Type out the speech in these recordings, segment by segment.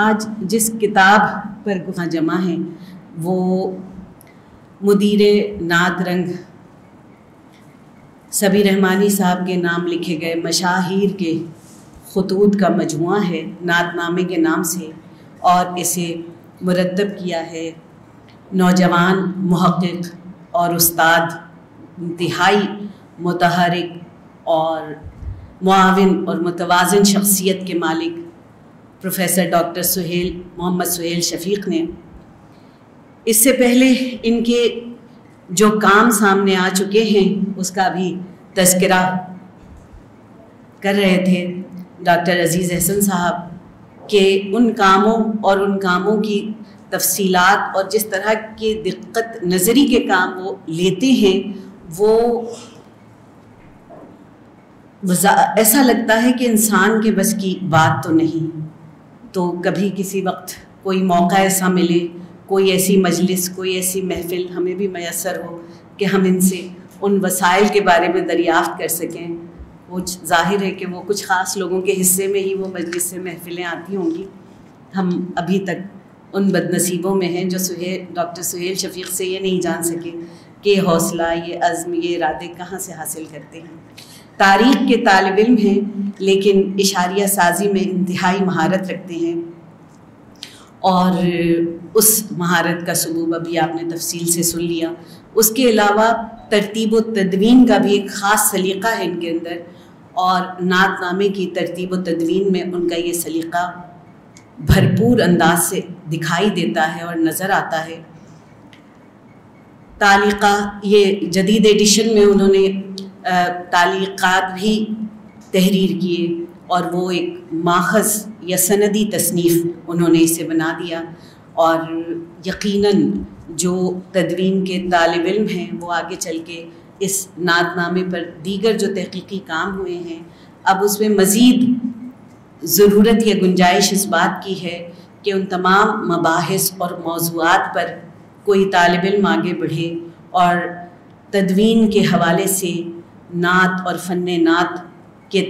آج جس کتاب پر گفتگو جمع ہیں وہ مدیر نعت رنگ صبی رحمانی صاحب کے نام لکھے گئے مشاہیر کے خطوط کا مجموعہ ہے نعت نامے کے نام سے، اور اسے مرتب کیا ہے نوجوان محقق اور استاد، انتہائی متحرک اور معاون اور متوازن شخصیت کے مالک پروفیسر ڈاکٹر محمد سہیل شفیق نے۔ اس سے پہلے ان کے جو کام سامنے آ چکے ہیں اس کا بھی تذکرہ کر رہے تھے ڈاکٹر عزیز احسن صاحب کہ ان کاموں اور ان کاموں کی تفصیلات اور جس طرح کے دقت نظری کے کام وہ لیتے ہیں وہ ایسا لگتا ہے کہ انسان کے بس کی بات تو نہیں۔ تو کبھی کسی وقت کوئی موقع ایسا ملے، کوئی ایسی مجلس، کوئی ایسی محفل ہمیں بھی میسر ہو کہ ہم ان سے ان وسائل کے بارے میں دریافت کر سکیں، وہ ظاہر ہے کہ وہ کچھ خاص لوگوں کے حصے میں ہی وہ مجلس سے محفلیں آتی ہوں گی۔ ہم ابھی تک ان بد نصیبوں میں ہیں جو ڈاکٹر سہیل شفیق سے یہ نہیں جان سکے کہ یہ حوصلہ، یہ عزم، یہ ارادے کہاں سے حاصل کرتے ہیں۔ تاریخ کے طالب علم ہیں لیکن اشاریہ سازی میں انتہائی مہارت رکھتے ہیں، اور اس مہارت کا ثبوت ابھی آپ نے تفصیل سے سن لیا۔ اس کے علاوہ ترتیب و تدوین کا بھی ایک خاص سلیقہ ہے ان کے اندر، اور نعت نامے کی ترتیب و تدوین میں ان کا یہ سلیقہ بھرپور انداز سے دکھائی دیتا ہے اور نظر آتا ہے۔ تعلیقہ، یہ جدید ایڈیشن میں انہوں نے تعلیقات بھی تحریر کیے، اور وہ ایک ماخذ یا سندی تصنیف انہوں نے اسے بنا دیا، اور یقیناً جو تدوین کے طالب علم ہیں وہ آگے چل کے اس نعت نامے پر دیگر جو تحقیقی کام ہوئے ہیں اب اس میں مزید ضرورت یا گنجائش اس بات کی ہے کہ ان تمام مباحث اور موضوعات پر کوئی طالب علم آگے بڑھے اور تدوین کے حوالے سے نعت اور فن نعت کے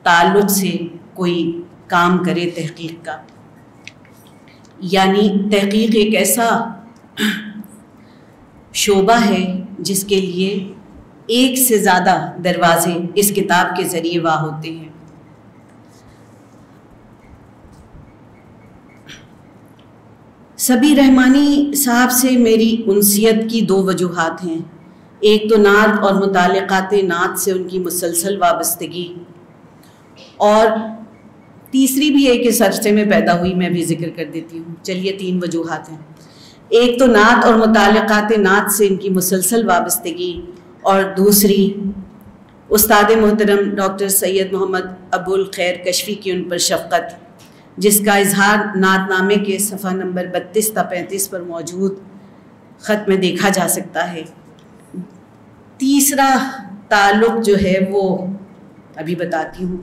تعلق سے کوئی کام کرے تحقیق کا۔ یعنی تحقیق ایک ایسا شعبہ ہے جس کے لیے ایک سے زیادہ دروازے اس کتاب کے ذریعے واہ ہوتے ہیں۔ صبی رحمانی صاحب سے میری انسیت کی دو وجوہات ہیں، ایک تو نعت اور متعلقات نعت سے ان کی مسلسل وابستگی، اور تیسری بھی ایک اس عرصے میں پیدا ہوئی، میں بھی ذکر کر دیتی ہوں۔ چلیے 3 وجوہات ہیں۔ ایک تو نعت اور متعلقات نعت سے ان کی مسلسل وابستگی، اور دوسری استاد محترم ڈاکٹر سید محمد ابو الخیر کشفی کی ان پر شفقت، جس کا اظہار نعت نامے کے صفحہ نمبر 32 تا 35 پر موجود خط میں دیکھا جا سکتا ہے۔ تیسرا تعلق جو ہے وہ ابھی بتاتی ہوں۔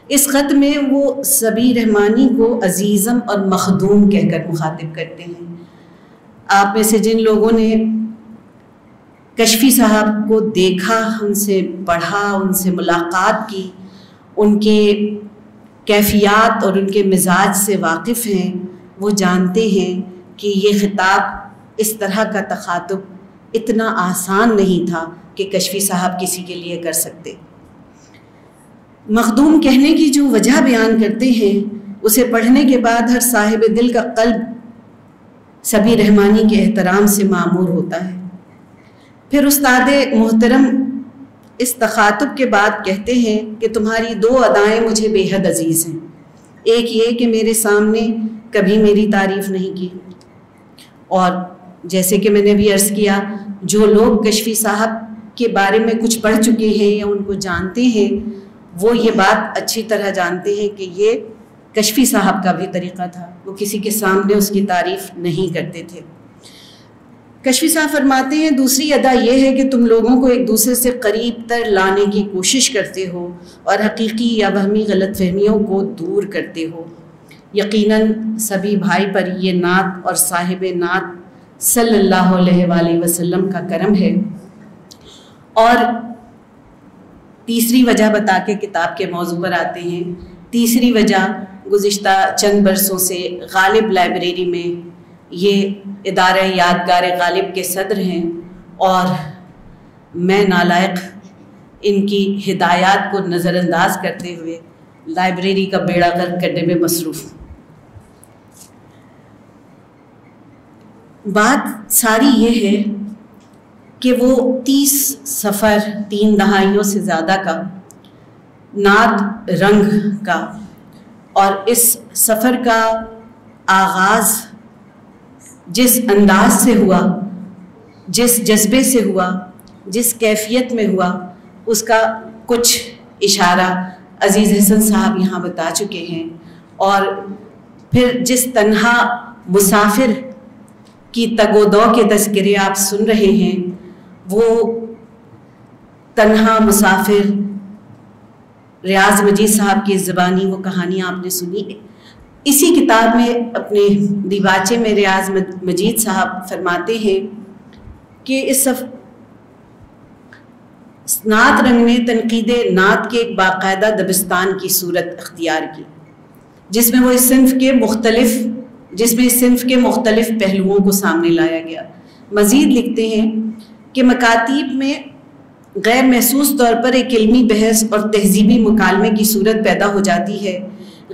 اس خط میں وہ صبی رحمانی کو عزیزم اور مخدوم کہہ کر مخاطب کرتے ہیں۔ آپ میں سے جن لوگوں نے کشفی صاحب کو دیکھا، ان سے پڑھا، ان سے ملاقات کی، ان کے کیفیات اور ان کے مزاج سے واقف ہیں، وہ جانتے ہیں کہ یہ خطاب، اس طرح کا تخاطب اتنا آسان نہیں تھا کہ کشفی صاحب کسی کے لیے کر سکتے۔ مخدوم کہنے کی جو وجہ بیان کرتے ہیں، اسے پڑھنے کے بعد ہر صاحب دل کا قلب صبی رحمانی کے احترام سے معمور ہوتا ہے۔ پھر استاد محترم اس تخاطب کے بعد کہتے ہیں کہ تمہاری 2 ادائیں مجھے بے حد عزیز ہیں۔ ایک یہ کہ میرے سامنے کبھی میری تعریف نہیں کی، اور جیسے کہ میں نے بھی عرض کیا، جو لوگ کشفی صاحب کے بارے میں کچھ پڑھ چکے ہیں یا ان کو جانتے ہیں وہ یہ بات اچھی طرح جانتے ہیں کہ یہ کشفی صاحب کا بھی طریقہ تھا، وہ کسی کے سامنے اس کی تعریف نہیں کرتے تھے۔ کشفی صاحب فرماتے ہیں دوسری ادا یہ ہے کہ تم لوگوں کو ایک دوسرے سے قریب تر لانے کی کوشش کرتے ہو اور حقیقی یا وہمی غلط فہمیوں کو دور کرتے ہو۔ یقیناً سبھی بھائی پر یہ نعت اور صاحب نعت صلی اللہ علیہ وآلہ وسلم کا کرم ہے۔ اور تیسری وجہ بتا کے کتاب کے موضوع پر آتے ہیں۔ تیسری وجہ گزشتہ چند برسوں سے غالب لائبریری میں یہ ادارہ یادگار غالب کے صدر ہیں، اور میں نالائق ان کی ہدایات کو نظر انداز کرتے ہوئے لائبریری کا بیڑا غرق کرنے میں مصروف ہوں۔ بات ساری یہ ہے کہ وہ 30 سفر 3 دہائیوں سے زیادہ کا نعت رنگ کا، اور اس سفر کا آغاز جس انداز سے ہوا، جس جذبے سے ہوا، جس کیفیت میں ہوا، اس کا کچھ اشارہ عزیز حسن صاحب یہاں بتا چکے ہیں، اور پھر جس تنہا مسافر کی تگ و دو کے تذکرے آپ سن رہے ہیں، وہ تنہا مسافر ریاض مجید صاحب کی زبانی وہ کہانی آپ نے سنی۔ اسی کتاب میں اپنے دیباچے میں ریاض مجید صاحب فرماتے ہیں کہ اس نعت رنگ نے تنقید نعت کے ایک باقاعدہ دبستان کی صورت اختیار کی، جس میں اس صنف کے مختلف پہلوؤں کو سامنے لایا گیا۔ مزید لکھتے ہیں کہ مکاتیب میں غیر محسوس طور پر ایک علمی بحث اور تہذیبی مکالمے کی صورت پیدا ہو جاتی ہے۔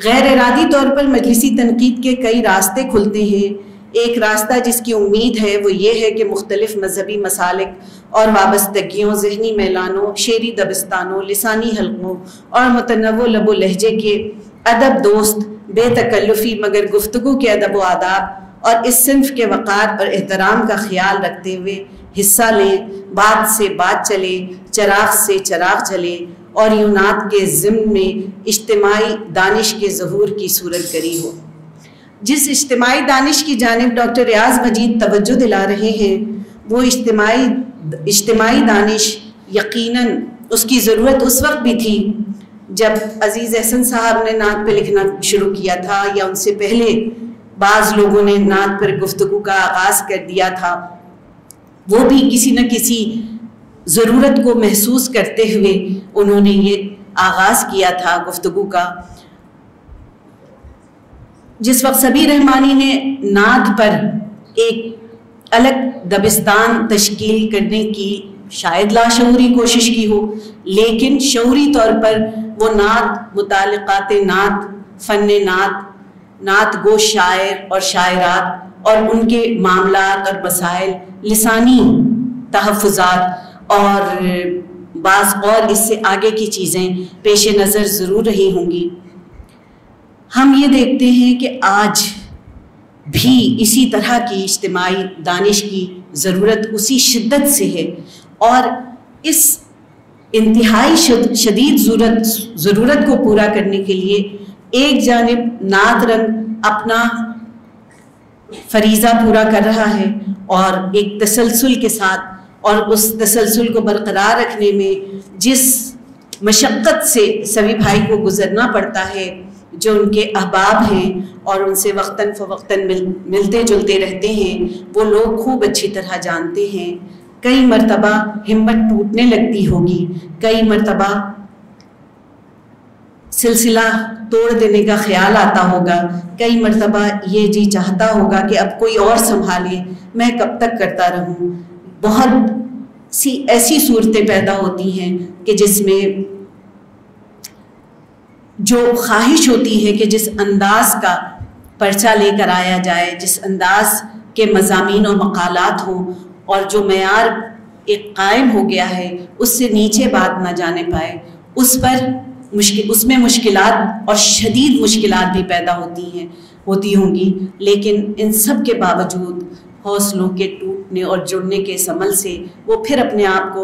غیر ارادی طور پر مجلسی تنقید کے کئی راستے کھلتے ہیں۔ ایک راستہ جس کی امید ہے وہ یہ ہے کہ مختلف مذہبی مسالک اور وابستگیوں، ذہنی میلانوں، شعری دبستانوں، لسانی حلقوں اور متنوع لب و لہجے کے ادب دوست بے تکلفی مگر گفتگو کے ادب و آداب اور اس صنف کے وقار اور احترام کا خیال رکھتے ہوئے حصہ لیں، بات سے بات چلے، چراغ سے چراغ جلے، اور یونات کے ضمن میں اجتماعی دانش کے ظہور کی صورت گری ہو۔ جس اجتماعی دانش کی جانب ڈاکٹر ریاض مجید توجہ دلا رہے ہیں، وہ اجتماعی دانش یقیناً اس کی ضرورت اس وقت بھی تھی جب عزیز احسن صاحب نے نعت پہ لکھنا شروع کیا تھا، یا ان سے پہلے بعض لوگوں نے نعت پر گفتگو کا آغاز کر دیا تھا۔ وہ بھی کسی نہ کسی ضرورت کو محسوس کرتے ہوئے انہوں نے یہ آغاز کیا تھا گفتگو کا۔ جس وقت سبیر رحمانی نے نعت پر ایک الگ دبستان تشکیل کرنے کی شاید لاشعوری کوشش کی ہو، لیکن شعوری طور پر وہ نعت، متعلقات نعت، فن نعت، نعت گو شاعر اور شاعرات اور ان کے معاملات اور مسائل، لسانی تحفظات اور بعض اور اس سے آگے کی چیزیں پیش نظر ضرور رہی ہوں گی۔ ہم یہ دیکھتے ہیں کہ آج بھی اسی طرح کی اجتماعی دانش کی ضرورت اسی شدت سے ہے، اور اس انتہائی شدید ضرورت کو پورا کرنے کے لیے ایک جانب نعت رنگ اپنا فریضہ پورا کر رہا ہے، اور ایک تسلسل کے ساتھ اور اس تسلسل کو برقرار رکھنے میں جس مشقت سے سبھی بھائی کو گزرنا پڑتا ہے، جو ان کے احباب ہیں اور ان سے وقتاً فوقتاً ملتے جلتے رہتے ہیں، وہ لوگ خوب اچھی طرح جانتے ہیں۔ کئی مرتبہ ہمت ٹوٹنے لگتی ہوگی، کئی مرتبہ سلسلہ توڑ دینے کا خیال آتا ہوگا، کئی مرتبہ یہ جی چاہتا ہوگا کہ اب کوئی اور سنبھالے، میں کب تک کرتا رہوں۔ بہت سی ایسی صورتیں پیدا ہوتی ہیں کہ جس میں جو خواہش ہوتی ہے کہ جس انداز کا پرچہ لے کر آیا جائے، جس انداز کے مضامین و مقالات ہوں، اور جو معیار ایک قائم ہو گیا ہے اس سے نیچے بات نہ جانے پائے، اس میں مشکلات اور شدید مشکلات بھی پیدا ہوتی ہوں گی، لیکن ان سب کے باوجود حوصلوں کے ٹوٹنے اور جڑنے کے اس عمل سے وہ پھر اپنے آپ کو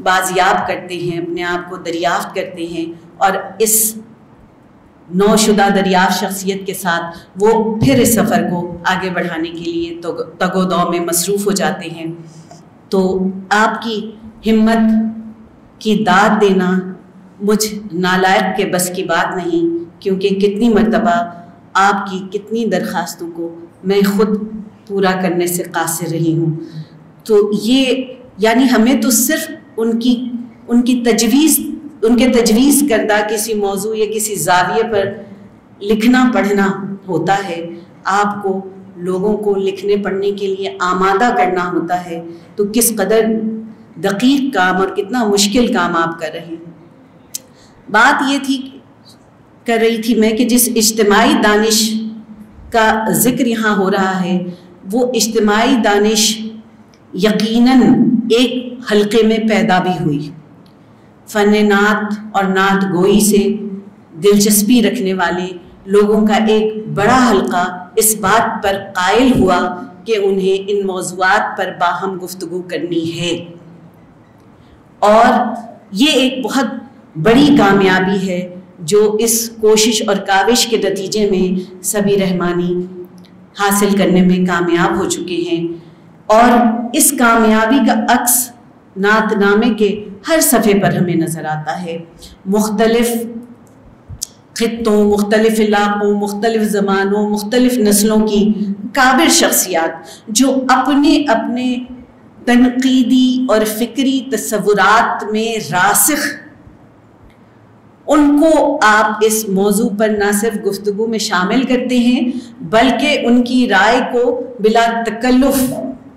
بازیاب کرتے ہیں، اپنے آپ کو دریافت کرتے ہیں، اور اس نو شدہ دریافت شخصیت کے ساتھ وہ پھر اس سفر کو آگے بڑھانے کے لیے تگ و دو میں مصروف ہو جاتے ہیں۔ تو آپ کی ہمت کی داد دینا مجھ نالائق کے بس کی بات نہیں، کیونکہ کتنی مرتبہ آپ کی کتنی درخواستوں کو میں خود پورا کرنے سے قاصر رہی ہوں۔ تو یہ یعنی ہمیں تو صرف ان کے تجویز کردہ کسی موضوع یا کسی زاویے پر لکھنا پڑھنا ہوتا ہے، آپ کو لوگوں کو لکھنے پڑھنے کے لیے آمادہ کرنا ہوتا ہے، تو کس قدر دقیق کام اور کتنا مشکل کام آپ کر رہے ہیں۔ بات یہ کر رہی تھی میں کہ جس اجتماعی دانش کا ذکر یہاں ہو رہا ہے، وہ اجتماعی دانش یقیناً ایک حلقے میں پیدا بھی ہوئی۔ فن نعت اور نعت گوئی سے دلچسپی رکھنے والے لوگوں کا ایک بڑا حلقہ اس بات پر قائل ہوا کہ انہیں ان موضوعات پر باہم گفتگو کرنی ہے، اور یہ ایک بہت بڑی کامیابی ہے جو اس کوشش اور کاوش کے نتیجے میں سبی رحمانی حاصل کرنے میں کامیاب ہو چکے ہیں۔ اور اس کامیابی کا عکس نعت نامے کے ہر صفحے پر ہمیں نظر آتا ہے۔ مختلف خطوں، مختلف علاقوں، مختلف زمانوں، مختلف نسلوں کی کابر شخصیات جو اپنے اپنے تنقیدی اور فکری تصورات میں راسخ، ان کو آپ اس موضوع پر نہ صرف گفتگو میں شامل کرتے ہیں بلکہ ان کی رائے کو بلا تکلف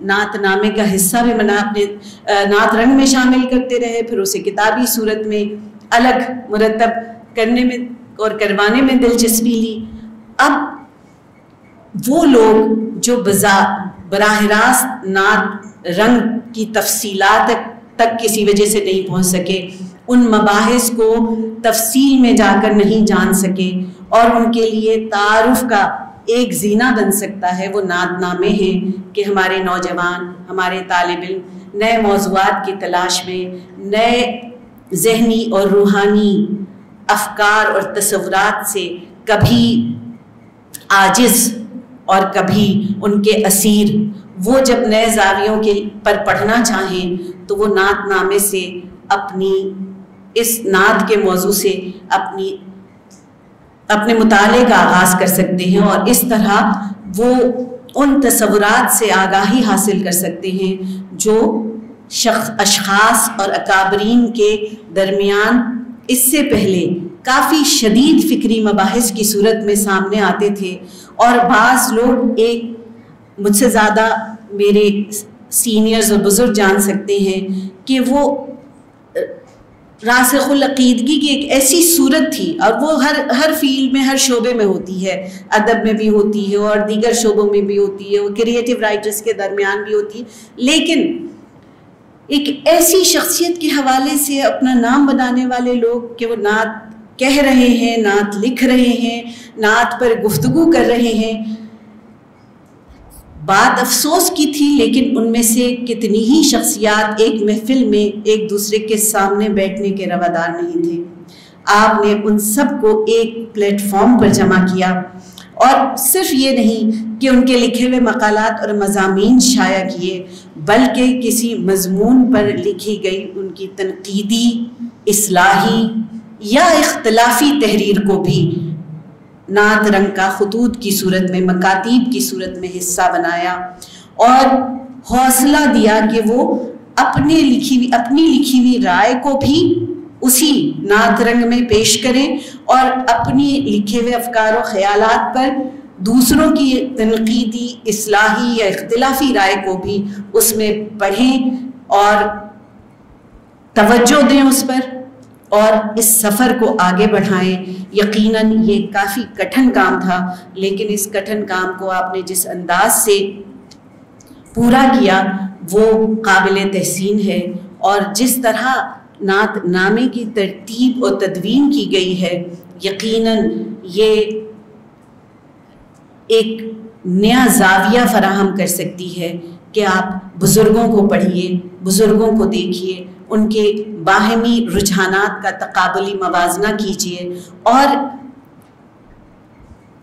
نعت نامے کا حصہ بھی بنا، اپنے نعت رنگ میں شامل کرتے رہے، پھر اسے کتابی صورت میں الگ مرتب کرنے میں اور کروانے میں دلچسپی لی۔ اب وہ لوگ جو براہ راست نعت رنگ کی تفصیلات تک کسی وجہ سے نہیں پہنچ سکے، ان مباحث کو تفصیل میں جا کر نہیں جان سکے، اور ان کے لیے تعارف کا ایک زینہ بن سکتا ہے، وہ نعت نامے ہیں کہ ہمارے نوجوان، ہمارے طالب علم نئے موضوعات کی تلاش میں، نئے ذہنی اور روحانی افکار اور تصورات سے کبھی عاجز اور کبھی ان کے اسیر، وہ جب نئے زاویوں کے پر پڑھنا چاہیں تو وہ نعت نامے سے اپنی اس نعت کے موضوع سے اپنے مطالعے کا آغاز کر سکتے ہیں، اور اس طرح وہ ان تصورات سے آگاہی حاصل کر سکتے ہیں جو اشخاص اور اکابرین کے درمیان اس سے پہلے کافی شدید فکری مباحث کی صورت میں سامنے آتے تھے۔ اور بعض لوگ، ایک مجھ سے زیادہ میرے سینئرز اور بزرگ جان سکتے ہیں کہ وہ راسخ العقیدگی کی ایک ایسی صورت تھی، اور وہ ہر فیلڈ میں، ہر شعبے میں ہوتی ہے، ادب میں بھی ہوتی ہے اور دیگر شعبوں میں بھی ہوتی ہے، وہ کریٹیو رائٹرز کے درمیان بھی ہوتی ہے، لیکن ایک ایسی شخصیت کے حوالے سے اپنا نام بنانے والے لوگ کہ وہ نعت کہہ رہے ہیں، نعت لکھ رہے ہیں، نعت پر گفتگو کر رہے ہیں، بات افسوس کی تھی، لیکن ان میں سے کتنی ہی شخصیات ایک محفل میں ایک دوسرے کے سامنے بیٹھنے کے روادار نہیں تھے۔ آپ نے ان سب کو ایک پلیٹ فارم پر جمع کیا، اور صرف یہ نہیں کہ ان کے لکھے ہوئے مقالات اور مضامین شائع کیے، بلکہ کسی مضمون پر لکھی گئی ان کی تنقیدی، اصلاحی یا اختلافی تحریر کو بھی نعت رنگ کا خطوط کی صورت میں، مکاتیب کی صورت میں حصہ بنایا، اور حوصلہ دیا کہ وہ اپنی لکھی ہوئی رائے کو بھی اسی نعت رنگ میں پیش کریں، اور اپنی لکھے ہوئے افکار و خیالات پر دوسروں کی تنقیدی، اصلاحی یا اختلافی رائے کو بھی اس میں پڑھیں اور توجہ دیں اس پر، اور اس سفر کو آگے بڑھائیں۔ یقیناً یہ کافی کٹھن کام تھا، لیکن اس کٹھن کام کو آپ نے جس انداز سے پورا کیا وہ قابل تحسین ہے، اور جس طرح نعت نامے کی ترتیب اور تدوین کی گئی ہے، یقیناً یہ ایک نیا زاویہ فراہم کر سکتی ہے کہ آپ بزرگوں کو پڑھیے، بزرگوں کو دیکھیے، ان کے باہمی رجحانات کا تقابلی موازنہ کیجیے، اور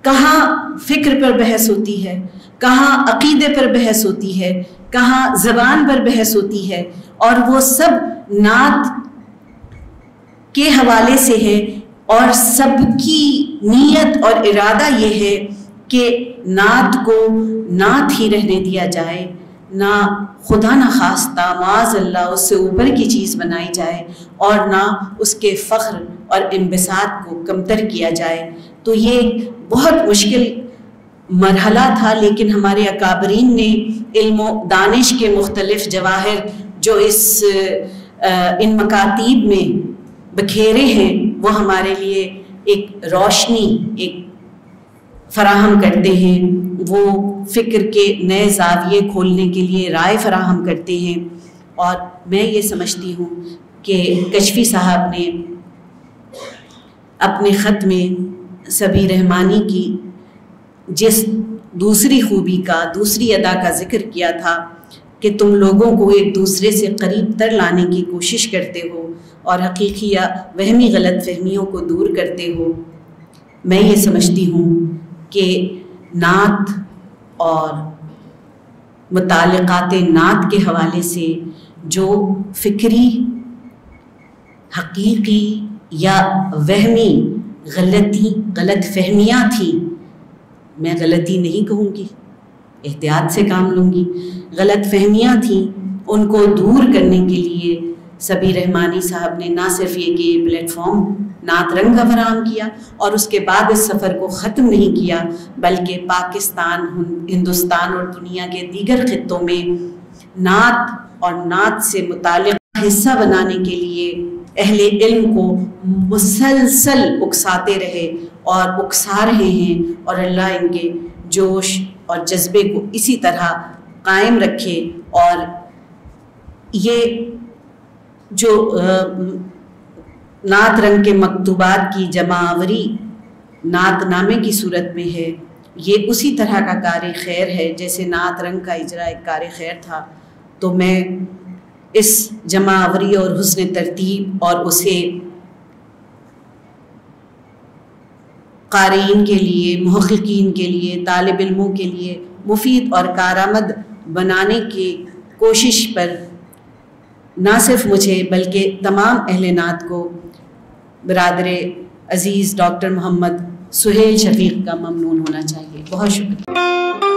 کہاں فکر پر بحث ہوتی ہے، کہاں عقیدے پر بحث ہوتی ہے، کہاں زبان پر بحث ہوتی ہے، اور وہ سب نعت کے حوالے سے ہے، اور سب کی نیت اور ارادہ یہ ہے کہ نعت کو نعت ہی رہنے دیا جائے، نہ خدا نہ خواستہ معاذ اللہ اس سے اوپر کی چیز بنائی جائے، اور نہ اس کے فخر اور انبساط کو کمتر کیا جائے۔ تو یہ بہت مشکل مرحلہ تھا، لیکن ہمارے اکابرین نے علم و دانش کے مختلف جواہر جو ان مکاتیب میں بکھیرے ہیں وہ ہمارے لیے ایک روشنی ایک فراہم کرتے ہیں، وہ فکر کے نئے زاویے کھولنے کے لیے رائے فراہم کرتے ہیں۔ اور میں یہ سمجھتی ہوں کہ کشفی صاحب نے اپنے خط میں صبی رحمانی کی جس دوسری خوبی کا، دوسری ادا کا ذکر کیا تھا کہ تم لوگوں کو ایک دوسرے سے قریب تر لانے کی کوشش کرتے ہو اور حقیقی یا وہمی غلط فہمیوں کو دور کرتے ہو، میں یہ سمجھتی ہوں کہ نعت اور متعلقات نعت کے حوالے سے جو فکری، حقیقی یا وہمی غلط فہمیاں تھیں، میں غلطی نہیں کہوں گی، احتیاط سے کام لوں گی، غلط فہمیاں تھیں، ان کو دور کرنے کے لیے صبی رحمانی صاحب نے نہ صرف یہ کہ یہ پلیٹ فارم نعت رنگ کا فراہم کیا اور اس کے بعد اس سفر کو ختم نہیں کیا، بلکہ پاکستان، ہندوستان اور دنیا کے دیگر خطوں میں نعت اور نعت سے متعلق حصہ بنانے کے لیے اہل علم کو مسلسل اکساتے رہے اور اکسا رہے ہیں، اور اللہ ان کے جوش اور جذبے کو اسی طرح قائم رکھے۔ اور یہ جو نعت رنگ کے مکتوبات کی جمع آوری نعت نامے کی صورت میں ہے، یہ اسی طرح کا کار خیر ہے جیسے نعت رنگ کا اجرا ایک کار خیر تھا۔ تو میں اس جمع آوری اور حسن ترتیب اور اسے قارئین کے لیے، محققین کے لیے، طالب علموں کے لیے مفید اور کارآمد بنانے کی کوشش پر نہ صرف مجھے بلکہ تمام اہل نعت کو برادر عزیز ڈاکٹر محمد سہیل شفیق کا ممنون ہونا چاہیے۔ بہت شکریہ۔